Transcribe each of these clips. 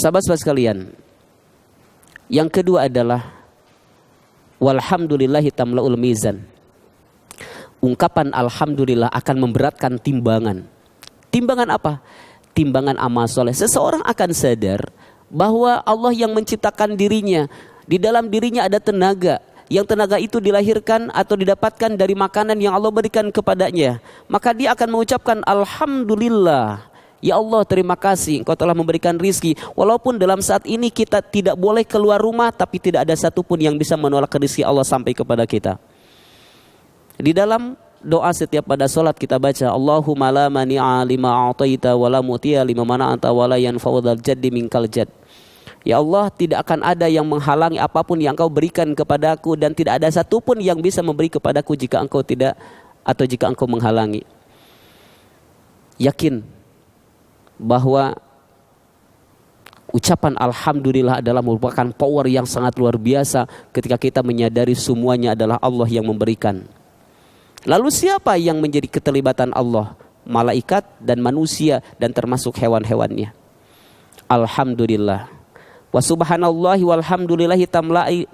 Sahabat-sahabat sekalian, yang kedua adalah walhamdulillahi tamla'ul mizan. Ungkapan alhamdulillah akan memberatkan timbangan. Timbangan apa? Timbangan amal soleh. Seseorang akan sadar bahwa Allah yang menciptakan dirinya, di dalam dirinya ada tenaga, yang tenaga itu dilahirkan atau didapatkan dari makanan yang Allah berikan kepadanya. Maka dia akan mengucapkan alhamdulillah. Ya Allah, terima kasih Engkau telah memberikan rizki. Walaupun dalam saat ini kita tidak boleh keluar rumah, tapi tidak ada satupun yang bisa menolak rizki Allah sampai kepada kita. Di dalam doa setiap pada solat kita baca, Allahumma la mani'a lima a'taita wa la mu'tiya lima mana'ata wa la yanfa'u dzal jaddi minkal jadd. Ya Allah, tidak akan ada yang menghalangi apapun yang Engkau berikan kepadaku, dan tidak ada satupun yang bisa memberi kepadaku jika Engkau tidak, atau jika Engkau menghalangi. Yakin bahwa ucapan alhamdulillah adalah merupakan power yang sangat luar biasa ketika kita menyadari semuanya adalah Allah yang memberikan. Lalu siapa yang menjadi keterlibatan Allah? Malaikat dan manusia, dan termasuk hewan-hewannya. Alhamdulillah. Wa subhanallahi walhamdulillahi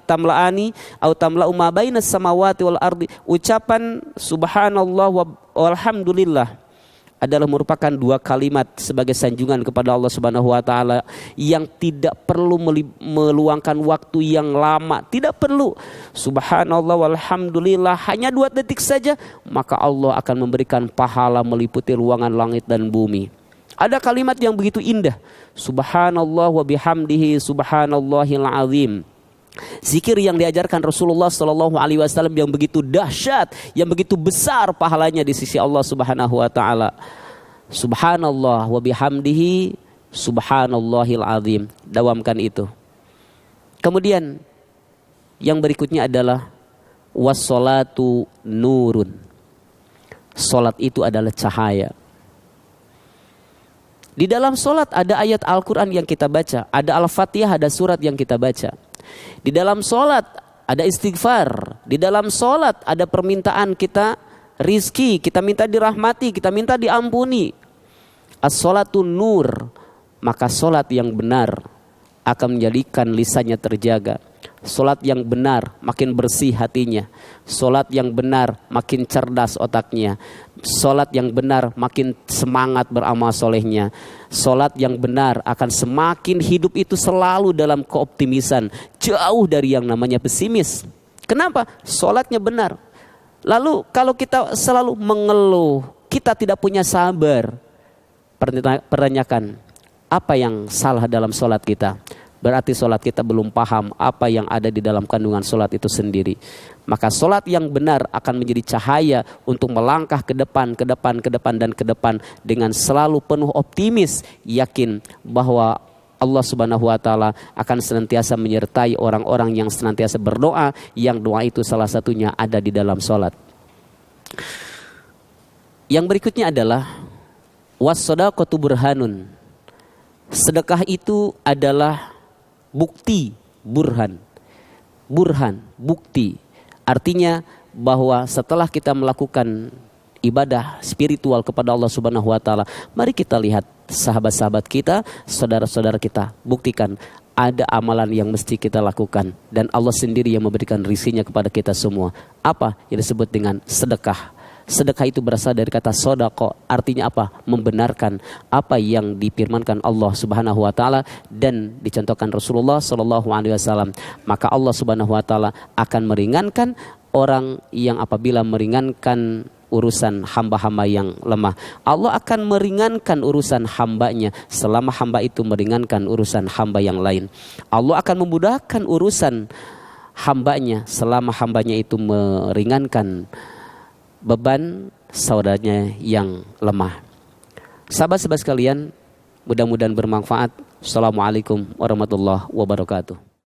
tamla'ani atau tamla'u ma bainas samawati wal ardi. Ucapan subhanallah walhamdulillah adalah merupakan dua kalimat sebagai sanjungan kepada Allah Subhanahu wa taala yang tidak perlu meluangkan waktu yang lama, tidak perlu. Subhanallah walhamdulillah hanya 2 detik saja, maka Allah akan memberikan pahala meliputi ruangan langit dan bumi. Ada kalimat yang begitu indah, subhanallah wa bihamdihi subhanallahil azim. Zikir yang diajarkan Rasulullah SAW yang begitu dahsyat, yang begitu besar pahalanya di sisi Allah Subhanahu wa taala. Subhanallah wa bihamdihi subhanallahil azim. Dawamkan itu. Kemudian yang berikutnya adalah wassolatu nurun. Salat itu adalah cahaya. Di dalam salat ada ayat Al-Qur'an yang kita baca, ada Al-Fatihah, ada surat yang kita baca. Di dalam sholat ada istighfar. Di dalam sholat ada permintaan kita rizki, kita minta dirahmati, kita minta diampuni. As-sholatu nur. Maka sholat yang benar akan menjadikan lisannya terjaga. Sholat yang benar makin bersih hatinya. Sholat yang benar makin cerdas otaknya. Sholat yang benar makin semangat beramal solehnya. Sholat yang benar akan semakin hidup itu selalu dalam keoptimisan, jauh dari yang namanya pesimis. Kenapa? Sholatnya benar. Lalu kalau kita selalu mengeluh, kita tidak punya sabar, pertanyakan apa yang salah dalam sholat kita? Berarti sholat kita belum paham apa yang ada di dalam kandungan sholat itu sendiri. Maka sholat yang benar akan menjadi cahaya untuk melangkah ke depan, ke depan, ke depan, dan ke depan dengan selalu penuh optimis, yakin bahwa Allah Subhanahu wa taala akan senantiasa menyertai orang-orang yang senantiasa berdoa, yang doa itu salah satunya ada di dalam sholat. Yang berikutnya adalah was-shadaqatu burhanun. Sedekah itu adalah bukti, burhan, bukti. Artinya bahwa setelah kita melakukan ibadah spiritual kepada Allah Subhanahu wa taala, mari kita lihat sahabat-sahabat kita, saudara-saudara kita, buktikan ada amalan yang mesti kita lakukan, dan Allah sendiri yang memberikan rizkinya kepada kita semua. Apa yang disebut dengan sedekah? Sedekah itu berasal dari kata sodako, artinya apa? Membenarkan apa yang difirmankan Allah Subhanahu wa taala dan dicontohkan Rasulullah sallallahu alaihi wasallam. Maka Allah Subhanahu wa taala akan meringankan orang yang apabila meringankan urusan hamba-hamba yang lemah. Allah akan meringankan urusan hambanya selama hamba itu meringankan urusan hamba yang lain. Allah akan memudahkan urusan hambanya selama hambanya itu meringankan beban saudaranya yang lemah. Sahabat-sahabat sekalian, mudah-mudahan bermanfaat. Assalamualaikum warahmatullahi wabarakatuh.